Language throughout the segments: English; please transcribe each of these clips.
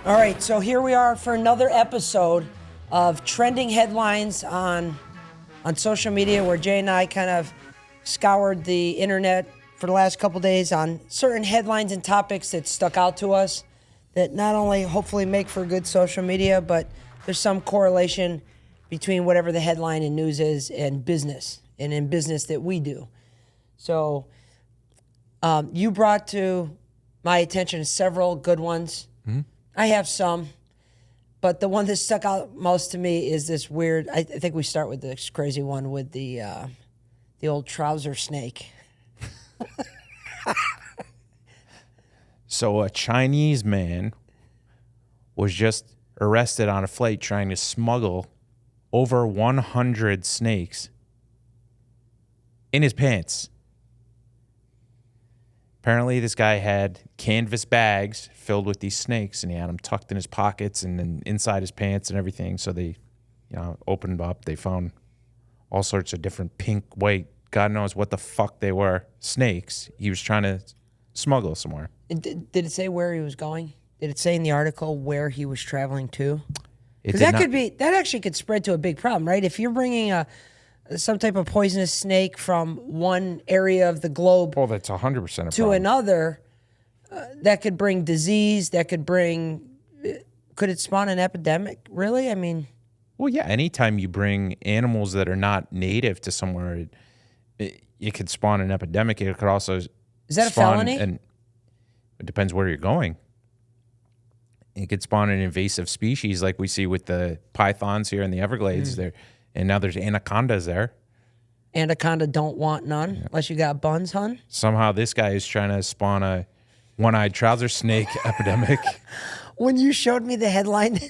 All right, so here we are for another episode of trending headlines on social media, where Jay and I kind of scoured the internet for the last couple days on certain headlines and topics that stuck out to us that not only hopefully make for good social media, but there's some correlation between whatever the headline in news is and business, and in business that we do. So you brought to my attention several good ones. Mm-hmm. I have some, but the one that stuck out most to me is this weird, I think we start with this crazy one with the old trouser snake. So a Chinese man was just arrested on a flight trying to smuggle over 100 snakes in his pants. Apparently, this guy had canvas bags filled with these snakes, and he had them tucked in his pockets and then inside his pants and everything. So they, opened up. They found all sorts of different pink, white, God knows what the fuck they were, snakes. He was trying to smuggle somewhere. Did it say where he was going? Did it say in the article where he was traveling to? Because that actually could spread to a big problem, right? If you're bringing some type of poisonous snake from one area of the globe, well, that's 100% to another, that could bring disease. That could could it spawn an epidemic? Really? I mean, well, yeah. Anytime you bring animals that are not native to somewhere, it could spawn an epidemic. It could also is that a felony? And it depends where you're going. It could spawn an invasive species like we see with the pythons here in the Everglades. There, and now there's anacondas there. Anaconda don't want none unless you got buns, hun. Somehow this guy is trying to spawn a one-eyed trouser snake epidemic. When you showed me the headline,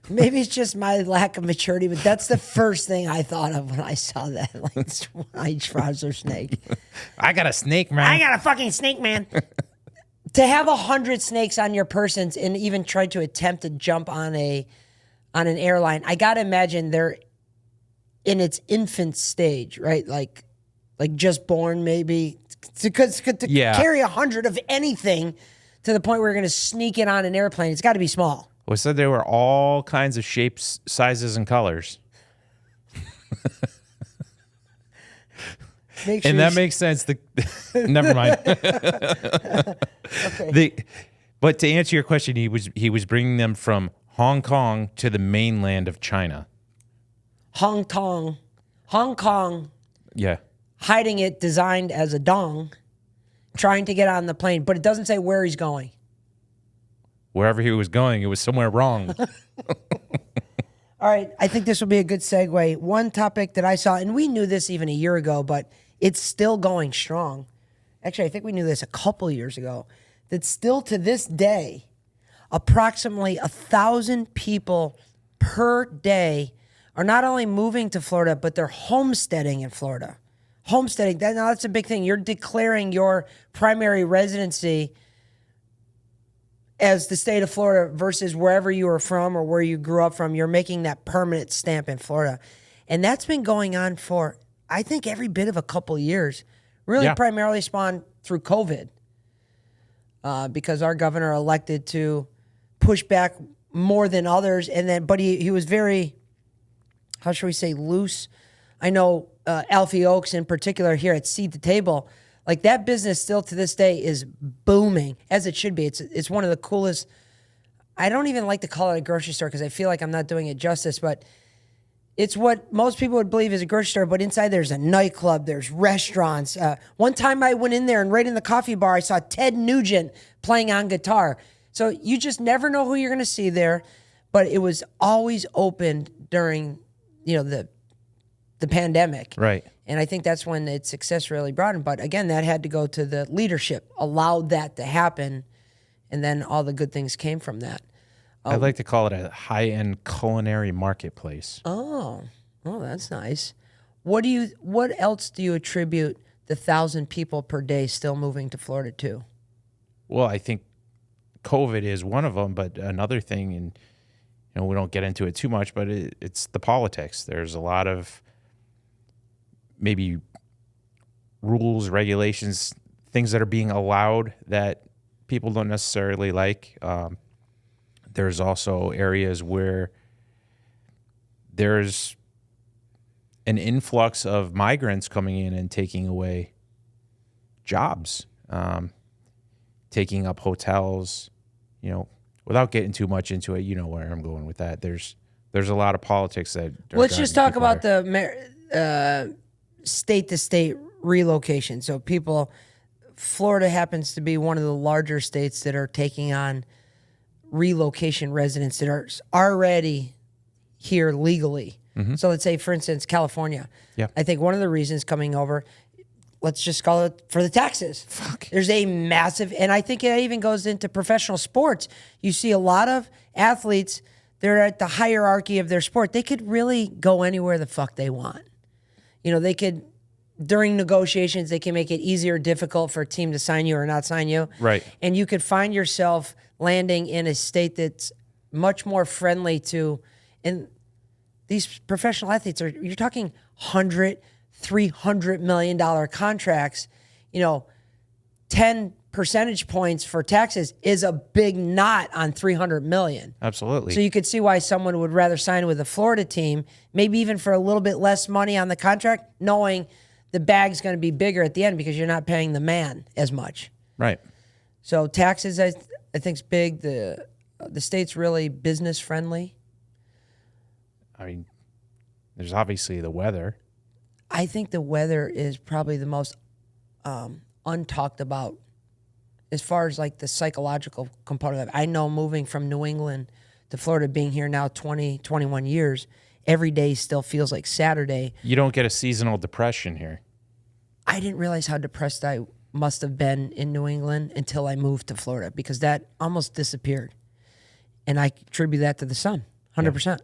maybe it's just my lack of maturity, but that's the first thing I thought of when I saw that. Like, one-eyed trouser snake. I got a snake, man. I got a fucking snake, man. To have 100 snakes on your person and even try to attempt to jump on an airline, I gotta imagine they're in its infant stage, right? Like just born, maybe. To carry 100 of anything to the point where you're going to sneak it on an airplane, it's got to be small. Well, it said there were all kinds of shapes, sizes, and colors. That makes sense. Never mind. Okay. But to answer your question, he was bringing them from Hong Kong to the mainland of China. Hong Kong, yeah, hiding it, designed as a dong, trying to get on the plane, but it doesn't say where he's going. Wherever he was going, it was somewhere wrong. All right, I think this will be a good segue. One topic that I saw, and we knew this even a year ago, but it's still going strong. Actually, I think we knew this a couple years ago, that still to this day, approximately 1,000 people per day are not only moving to Florida, but they're homesteading in Florida. Homesteading, that's a big thing. You're declaring your primary residency as the state of Florida versus wherever you are from or where you grew up from. You're making that permanent stamp in Florida. And that's been going on for, I think, every bit of a couple years. Really primarily spawned through COVID because our governor elected to push back more than others. But he was very, how should we say, loose. I know Alfie Oakes in particular here at Seed to Table, like that business still to this day is booming, as it should be. It's one of the coolest. I don't even like to call it a grocery store because I feel like I'm not doing it justice, but it's what most people would believe is a grocery store, but inside there's a nightclub, there's restaurants. One time I went in there and right in the coffee bar, I saw Ted Nugent playing on guitar. So you just never know who you're going to see there, but it was always open during the pandemic. Right. And I think that's when its success really broadened. But again, that had to go to the leadership, allowed that to happen, and then all the good things came from that. I'd like to call it a high-end culinary marketplace. Oh, that's nice. What else do you attribute the 1,000 people per day still moving to Florida to? Well, I think COVID is one of them, but another thing, and we don't get into it too much, but it's the politics. There's a lot of maybe rules, regulations, things that are being allowed that people don't necessarily like. There's also areas where there's an influx of migrants coming in and taking away jobs, taking up hotels, without getting too much into it. You know where I'm going with that. There's a lot of politics that. Let's just talk about the state to state relocation. So Florida happens to be one of the larger states that are taking on relocation residents that are already here legally. Mm-hmm. So let's say, for instance, California. Yeah. I think one of the reasons coming over, let's just call it for the taxes. Fuck. There's a massive, and I think it even goes into professional sports. You see a lot of athletes, they're at the hierarchy of their sport. They could really go anywhere the fuck they want. They could, during negotiations, they can make it easier or difficult for a team to sign you or not sign you. Right. And you could find yourself landing in a state that's much more friendly to, and these professional athletes you're talking $300 million contracts. 10 percentage points for taxes is a big knot on $300 million. Absolutely. So you could see why someone would rather sign with a Florida team, maybe even for a little bit less money on the contract, knowing the bag's going to be bigger at the end because you're not paying the man as much. Right. So taxes, I think, is big. The state's really business friendly. I mean, there's obviously the weather. I think the weather is probably the most untalked about as far as like the psychological component of it. I know moving from New England to Florida, being here now 20, 21 years, every day still feels like Saturday. You don't get a seasonal depression here. I didn't realize how depressed I must have been in New England until I moved to Florida, because that almost disappeared. And I attribute that to the sun, 100%. Yeah.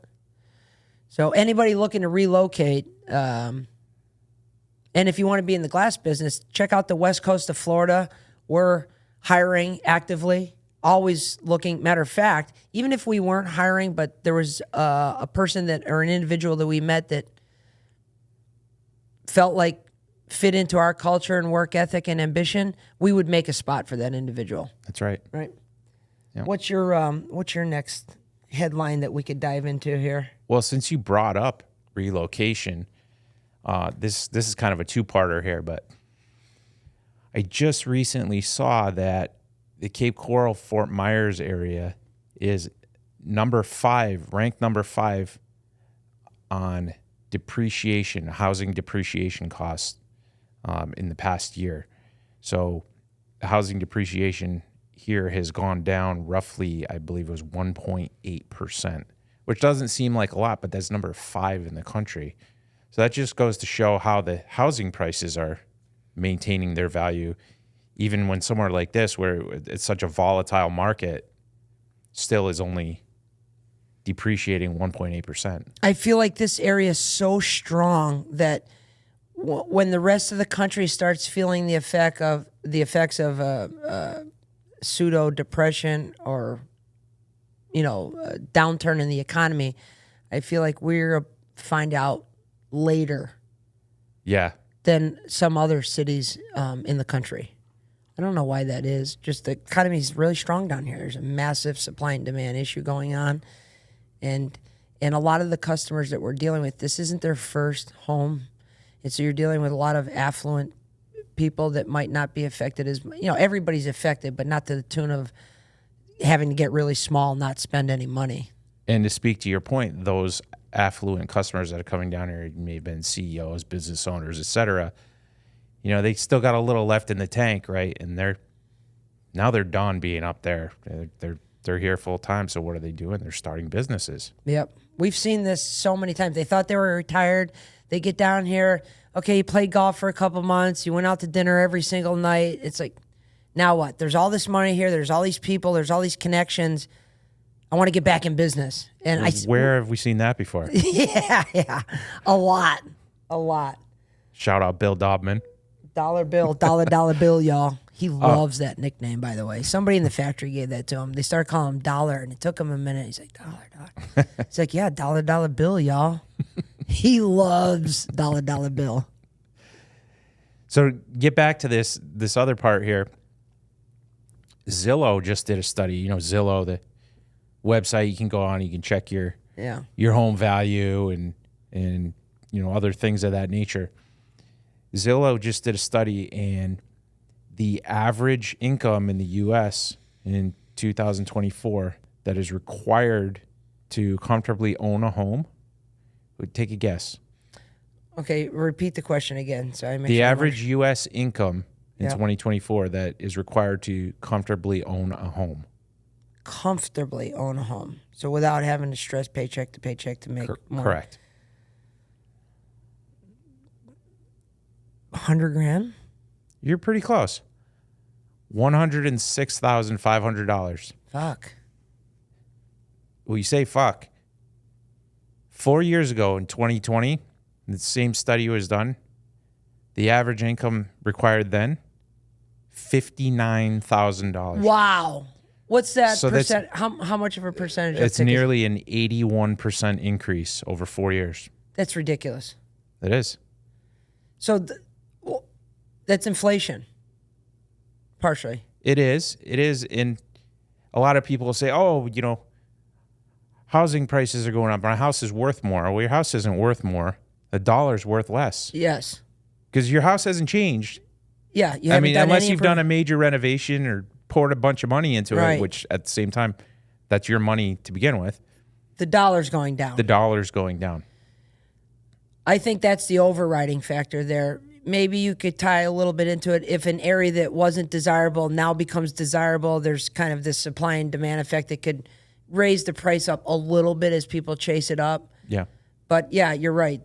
So anybody looking to relocate, and if you want to be in the glass business, check out the west coast of Florida. We're hiring actively, always looking. Matter of fact, even if we weren't hiring, but there was a person or an individual that we met that felt like fit into our culture and work ethic and ambition, we would make a spot for that individual. That's right. Right. Yeah. What's your next headline that we could dive into here? Well, since you brought up relocation, this is kind of a two-parter here, but I just recently saw that the Cape Coral, Fort Myers area is ranked number 5 on depreciation, housing depreciation costs in the past year. So the housing depreciation here has gone down roughly, I believe it was 1.8%, which doesn't seem like a lot, but that's number 5 in the country. So that just goes to show how the housing prices are maintaining their value, even when somewhere like this, where it's such a volatile market, still is only depreciating 1.8%. I feel like this area is so strong that when the rest of the country starts feeling the effects of pseudo depression or a downturn in the economy, I feel like we're find out later. Yeah. Than some other cities in the country. I don't know why that is. Just the economy is really strong down here. There's a massive supply and demand issue going on. And a lot of the customers that we're dealing with, this isn't their first home. And so you're dealing with a lot of affluent people that might not be affected as, everybody's affected, but not to the tune of having to get really small, not spend any money. And to speak to your point, those affluent customers that are coming down here may have been CEOs, business owners, et cetera. They still got a little left in the tank, right? And they're done being up there. They're here full time. So what are they doing? They're starting businesses. Yep. We've seen this so many times. They thought they were retired. They get down here. Okay, you played golf for a couple months. You went out to dinner every single night. It's like, now what? There's all this money here. There's all these people. There's all these connections. I want to get back in business. And where have we seen that before? Yeah. A lot. Shout out Bill Dobman. Dollar bill, dollar bill, y'all. He loves that nickname, by the way. Somebody in the factory gave that to him. They started calling him Dollar, and it took him a minute. He's like, dollar. He's like, yeah, dollar bill, y'all. He loves dollar bill. So get back to this other part here. Zillow just did a study. You know, Zillow, the website you can go on, you can check your home value and you know, other things of that nature. Zillow just did a study, and the average income in the U.S. in 2024 that is required to comfortably own a home, would take a guess. Okay, repeat the question again. So the average U.S. income in 2024 that is required to comfortably own a home. Comfortably own a home. So without having to stress paycheck to paycheck to make more. Correct. 100 grand? You're pretty close. $106,500. Fuck. Well, you say fuck. 4 years ago in 2020, the same study was done. The average income required then, $59,000. Wow. What's that So percent? How much of a percentage? It's nearly an 81% increase over 4 years. That's ridiculous. It is. So that's inflation. Partially. It is. It is. And a lot of people say, oh, you know, housing prices are going up. My house is worth more. Well, your house isn't worth more. The dollar's worth less. Yes. Because your house hasn't changed. Yeah. I mean, unless you've done a major renovation or poured a bunch of money into it, which at the same time, that's your money to begin with. The dollar's going down. The dollar's going down. I think that's the overriding factor there. Maybe you could tie a little bit into it. If an area that wasn't desirable now becomes desirable, there's kind of this supply and demand effect that could raise the price up a little bit as people chase it up. Yeah. But yeah, you're right.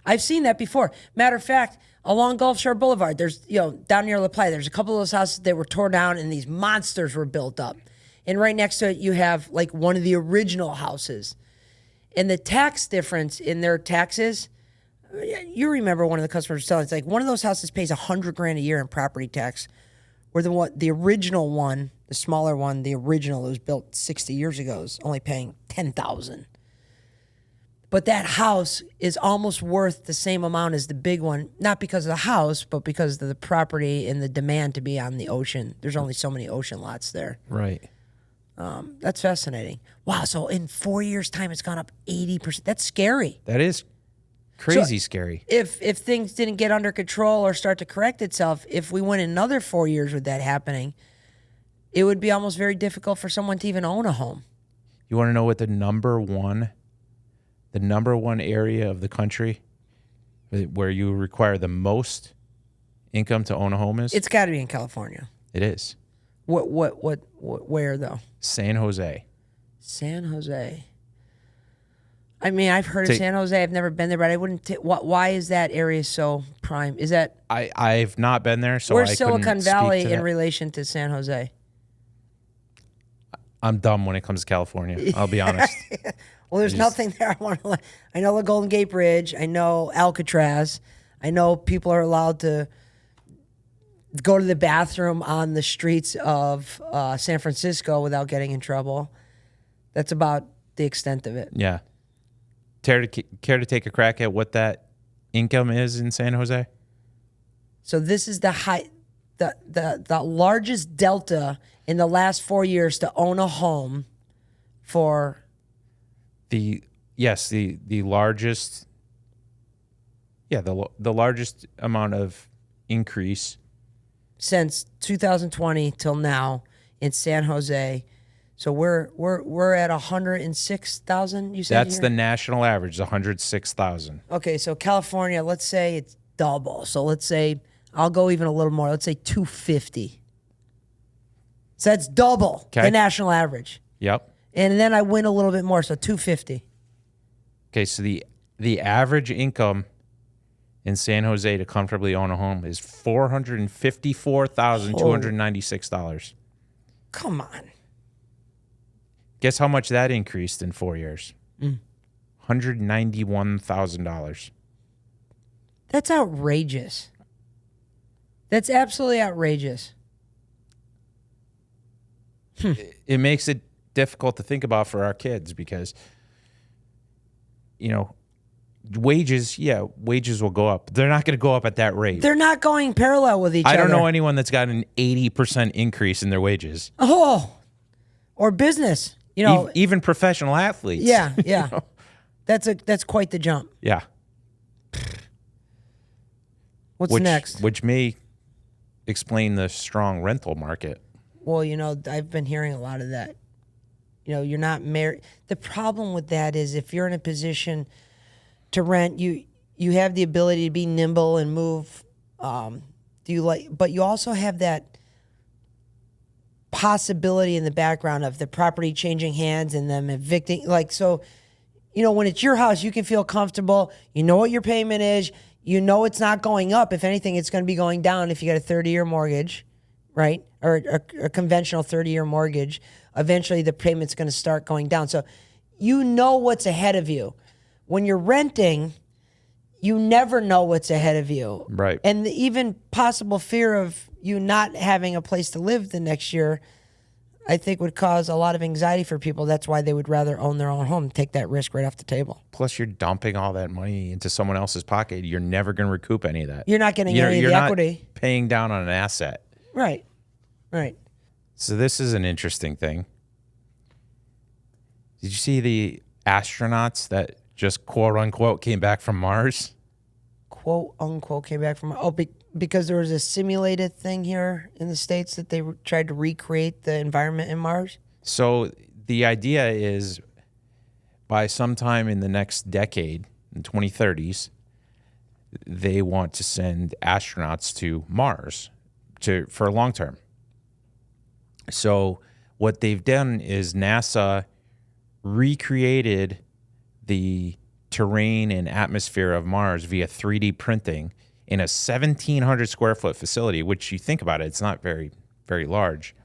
I've seen that before. Matter of fact, along Gulf Shore Boulevard, there's, down near La Playa, there's a couple of those houses that were torn down and these monsters were built up. And right next to it, you have like one of the original houses. And the tax difference in their taxes, you remember one of the customers was telling, it's like one of those houses pays $100,000 a year in property tax, where the original one, the smaller one, the original that was built 60 years ago is only paying $10,000. But that house is almost worth the same amount as the big one, not because of the house, but because of the property and the demand to be on the ocean. There's only so many ocean lots there. Right. That's fascinating. Wow, so in 4 years' time, it's gone up 80%. That's scary. That is crazy scary. If things didn't get under control or start to correct itself, if we went another 4 years with that happening, it would be almost very difficult for someone to even own a home. You want to know what the number one area of the country where you require the most income to own a home is? It's got to be in California. It is. Where though? San Jose. San Jose. I mean, I've heard of San Jose. I've never been there, but I wouldn't. Why is that area so prime? Is that I've not been there, so where's I Silicon Valley in that. relation to San Jose? I'm dumb when it comes to California. I'll be honest. Well, there's nothing there. I know the Golden Gate Bridge. I know Alcatraz. I know people are allowed to go to the bathroom on the streets of San Francisco without getting in trouble. That's about the extent of it. Yeah. Care to take a crack at what that income is in San Jose? So this is the largest delta in the last 4 years to own a home for the largest the largest amount of increase since 2020 till now in San Jose. So we're at 106,000. You said that's here? The national average, 106,000. Okay, so California, let's say it's double. So let's say I'll go even a little more. Let's say 250. So that's double the national average. Yep. And then I win a little bit more, so 250. Okay, so the average income in San Jose to comfortably own a home is $454,296. Come on. Guess how much that increased in 4 years? $191,000. That's outrageous. That's absolutely outrageous. It makes it difficult to think about for our kids because, wages will go up. They're not going to go up at that rate. They're not going parallel with each other. I don't know anyone that's got an 80% increase in their wages. Oh, or business. Even professional athletes. Yeah. That's quite the jump. Yeah. What's next? Which may explain the strong rental market. Well, I've been hearing a lot of that. You're not married. The problem with that is if you're in a position to rent, you have the ability to be nimble and move. But you also have that possibility in the background of the property changing hands and them evicting. When it's your house, you can feel comfortable. You know what your payment is. You know it's not going up. If anything, it's going to be going down if you got a 30-year mortgage, right? Or a conventional 30-year mortgage. Eventually, the payment's going to start going down. So you know what's ahead of you. When you're renting, you never know what's ahead of you. Right. And the even possible fear of you not having a place to live the next year, I think would cause a lot of anxiety for people. That's why they would rather own their own home, take that risk right off the table. Plus, you're dumping all that money into someone else's pocket. You're never going to recoup any of that. You're not getting any of the equity. You're not paying down on an asset. Right. So this is an interesting thing. Did you see the astronauts that just quote unquote came back from Mars? Quote unquote came back from Mars. Oh, because there was a simulated thing here in the States that they tried to recreate the environment in Mars? So the idea is by sometime in the next decade, in 2030s, they want to send astronauts to Mars for long term. So what they've done is NASA recreated the terrain and atmosphere of Mars via 3D printing in a 1,700 square foot facility, which you think about it, it's not very, very large.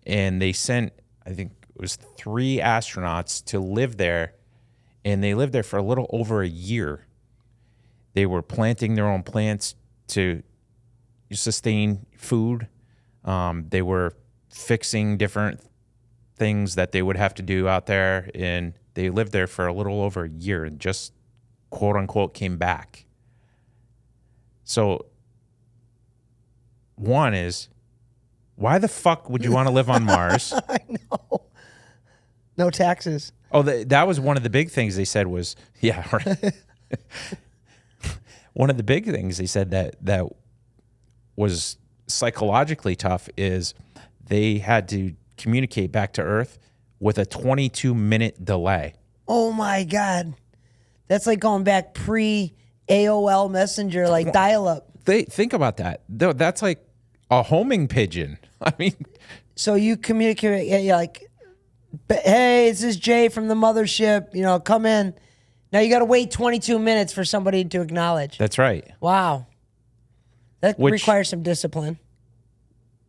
And they sent, I think it was 3 astronauts to live there, and they lived there for a little over a year. They were planting their own plants to sustain food. They were fixing different things that they would have to do out there, and they lived there for a little over a year and just quote unquote came back. So one is, why the fuck would you want to live on Mars? I know. No taxes. Oh, that was one of the big things they said was, yeah, right. One of the big things they said that was psychologically tough is they had to communicate back to Earth with a 22-minute delay. Oh my God. That's like going back pre-AOL Messenger, like dial-up. Think about that. That's like a homing pigeon. I mean, so you communicate, you're like, hey, this is Jay from the mothership, come in. Now you got to wait 22 minutes for somebody to acknowledge. That's right. Wow. That requires some discipline.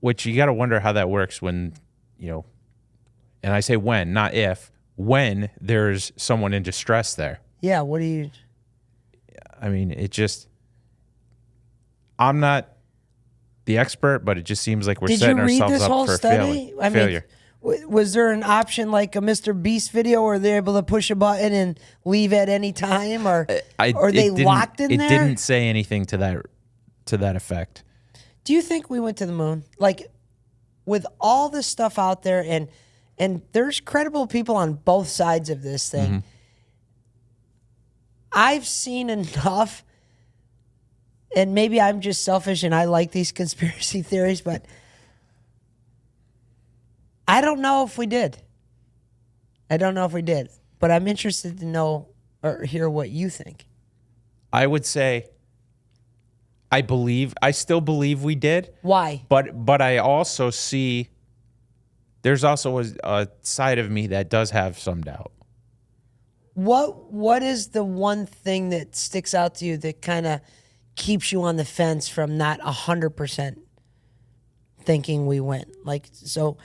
Which you got to wonder how that works when, and I say when, not if, when there's someone in distress there. Yeah, I mean, I'm not the expert, but it just seems like we're setting ourselves up for failure. Was there an option like a Mr. Beast video where they're able to push a button and leave at any time, or they locked in there? It didn't say anything to that effect. Do you think we went to the moon? Like, with all this stuff out there, and there's credible people on both sides of this thing. Mm-hmm. I've seen enough, and maybe I'm just selfish and I like these conspiracy theories, but I don't know if we did. But I'm interested to know or hear what you think. I would say I still believe we did. Why? But I also see there's also a side of me that does have some doubt. What is the one thing that sticks out to you that kind of keeps you on the fence from not 100% thinking we went? Like, so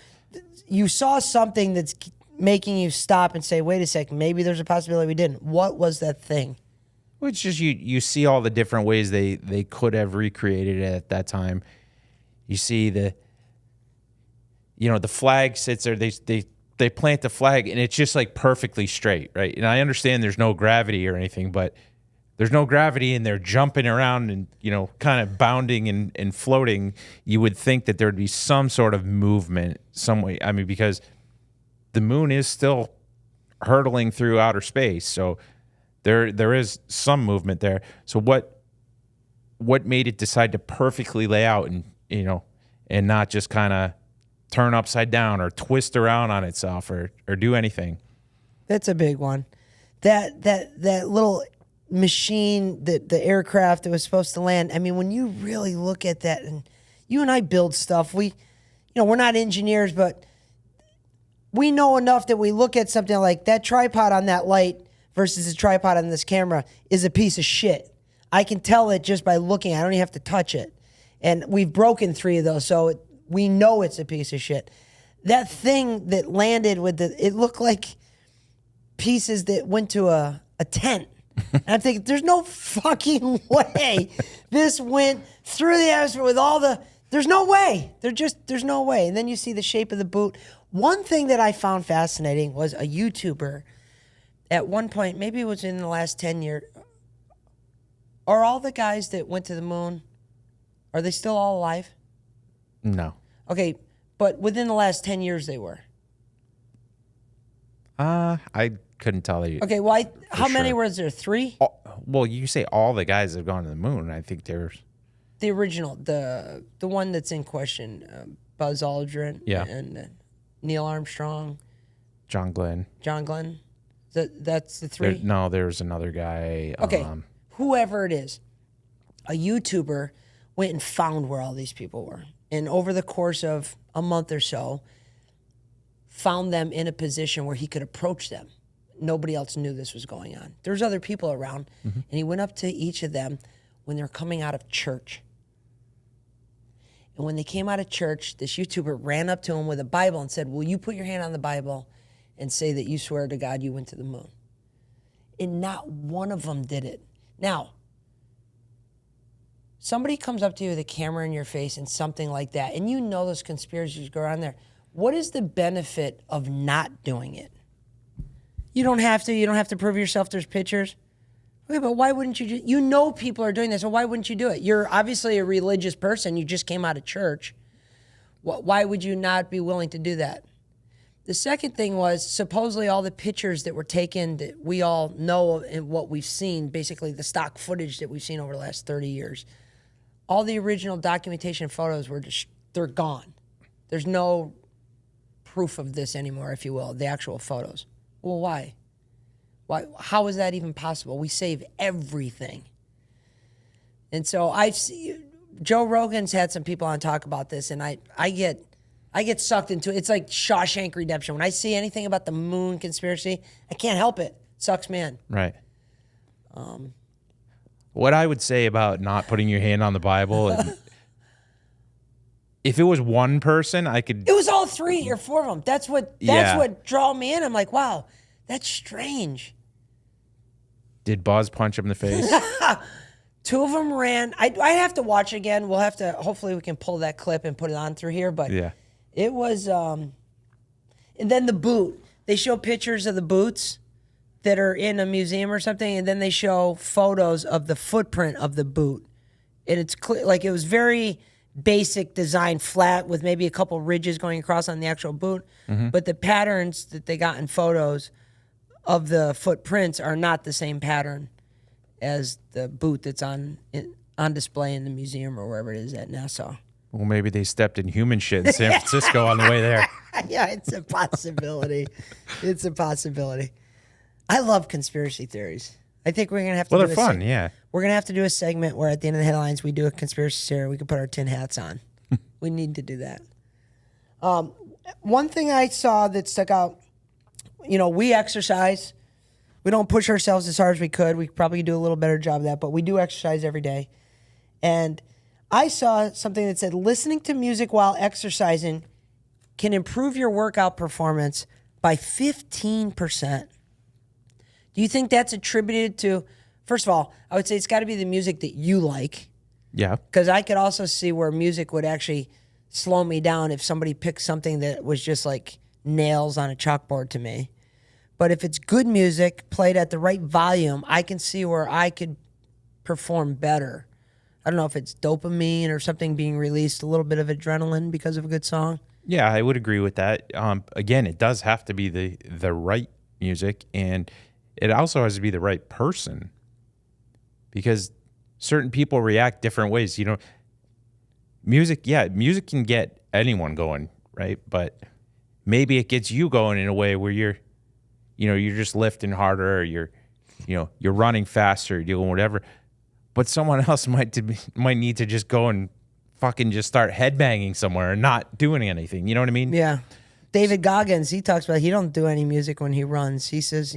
you saw something that's making you stop and say, wait a second, maybe there's a possibility we didn't. What was that thing? Well, it's just you see all the different ways they could have recreated it at that time. You see the flag sits there, they plant the flag and it's just like perfectly straight, right? And I understand there's no gravity or anything, but there's no gravity and they're jumping around and, kind of bounding and floating, you would think that there would be some sort of movement some way. I mean, because the moon is still hurtling through outer space. So there is some movement there. So what made it decide to perfectly lay out and, and not just kind of turn upside down or twist around on itself or do anything? That's a big one. That little machine, the aircraft that was supposed to land. I mean, when you really look at that, and you and I build stuff, we're not engineers, but we know enough that we look at something like that tripod on that light versus the tripod on this camera is a piece of shit. I can tell it just by looking. I don't even have to touch it. And we've broken 3 of those, so we know it's a piece of shit. That thing that landed it looked like pieces that went to a tent. And I'm thinking, there's no fucking way this went through the atmosphere with there's no way. There's no way. And then you see the shape of the boot. One thing that I found fascinating was a YouTuber at one point, maybe it was in the last 10 years, are all the guys that went to the moon, are they still all alive? No. Okay, but within the last 10 years they were. I couldn't tell you. Okay, well, how many was there? 3? Well, you say all the guys that have gone to the moon. I think there's the original, the one that's in question, Buzz Aldrin, and Neil Armstrong, John Glenn. That's the 3. There's another guy. Okay, whoever it is, a YouTuber went and found where all these people were, and over the course of a month or so, found them in a position where he could approach them. Nobody else knew this was going on. There's other people around, and he went up to each of them when they're coming out of church. And when they came out of church, this YouTuber ran up to him with a Bible and said, "Will you put your hand on the Bible and say that you swear to God you went to the moon?" And not one of them did it. Now, somebody comes up to you with a camera in your face and something like that, and you know those conspiracies go around there. What is the benefit of not doing it? You don't have to. You don't have to prove yourself. There's pictures. Okay, but why wouldn't you? You know people are doing this, so why wouldn't you do it? You're obviously a religious person. You just came out of church. Why would you not be willing to do that? The second thing was supposedly all the pictures that were taken that we all know and what we've seen, basically the stock footage that we've seen over the last 30 years, all the original documentation photos they're gone. There's no proof of this anymore, if you will, the actual photos. Well, why? How is that even possible? We save everything. And so Joe Rogan's had some people on talk about this, and I get sucked into it. It's like Shawshank Redemption. When I see anything about the moon conspiracy, I can't help it. It sucks me in. Right. What I would say about not putting your hand on the Bible, if it was one person, I could. It was all 3 or 4 of them. That's what drew me in. I'm like, wow, that's strange. Did Buzz punch him in the face? 2 of them ran. I'd have to watch again. We'll have to. Hopefully, we can pull that clip and put it on through here. But yeah, it was. And then the boot. They show pictures of the boots that are in a museum or something, and then they show photos of the footprint of the boot, and it's clear, like it was very basic design, flat with maybe a couple ridges going across on the actual boot, but the patterns that they got in photos of the footprints are not the same pattern as the boot that's on display in the museum or wherever it is at Nassau. Well, maybe they stepped in human shit in San Francisco on the way there. Yeah, it's a possibility. It's a possibility. I love conspiracy theories. I think we're going to have to they're fun, yeah. We're going to have to do a segment where at the end of the headlines we do a conspiracy theory. We can put our tin hats on. We need to do that. One thing I saw that stuck out, we exercise. We don't push ourselves as hard as we could. We could probably do a little better job of that, but we do exercise every day. And I saw something that said listening to music while exercising can improve your workout performance by 15%. Do you think that's attributed to, first of all, I would say it's got to be the music that you like. Yeah. Because I could also see where music would actually slow me down if somebody picked something that was just like nails on a chalkboard to me. But if it's good music played at the right volume, I can see where I could perform better. I don't know if it's dopamine or something being released, a little bit of adrenaline because of a good song. Yeah, I would agree with that. Again, it does have to be the right music, and it also has to be the right person, because certain people react different ways. Music can get anyone going, right? But maybe it gets you going in a way where you're just lifting harder, or you're running faster, you're doing whatever. But someone else might need to just go and fucking just start headbanging somewhere and not doing anything. You know what I mean? Yeah. David Goggins, he talks about he don't do any music when he runs. He says,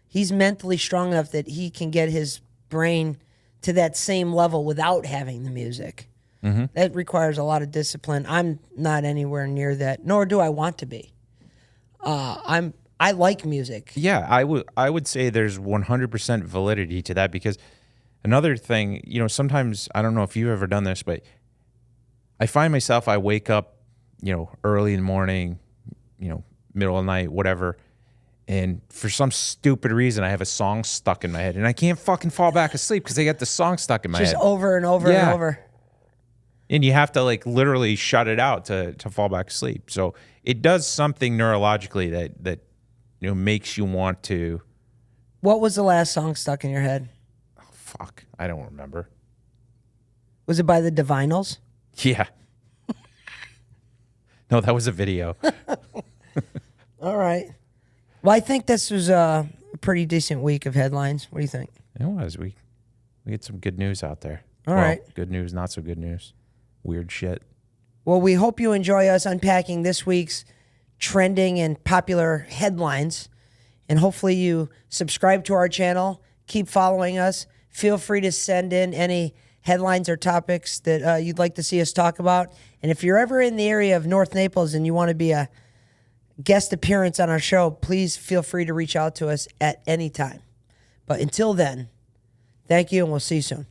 he's mentally strong enough that he can get his brain to that same level without having the music. Mm-hmm. That requires a lot of discipline. I'm not anywhere near that, nor do I want to be. I like music. Yeah, I would say there's 100% validity to that, because another thing, sometimes, I don't know if you've ever done this, but I find myself, I wake up, early in the morning, middle of the night, whatever, and for some stupid reason, I have a song stuck in my head, and I can't fucking fall back asleep because I got the song stuck in my head. Just over and over and over. And you have to literally shut it out to fall back asleep. So it does something neurologically that makes you want to. What was the last song stuck in your head? Oh, fuck, I don't remember. Was it by the Divinals? Yeah. No, that was a video. All right. Well, I think this was a pretty decent week of headlines. What do you think? It was. We get some good news out there. All right. Good news, not so good news. Weird shit. Well, we hope you enjoy us unpacking this week's trending and popular headlines. And hopefully you subscribe to our channel. Keep following us. Feel free to send in any headlines or topics that you'd like to see us talk about. And if you're ever in the area of North Naples and you want to be a guest appearance on our show, please feel free to reach out to us at any time. But until then, thank you, and we'll see you soon.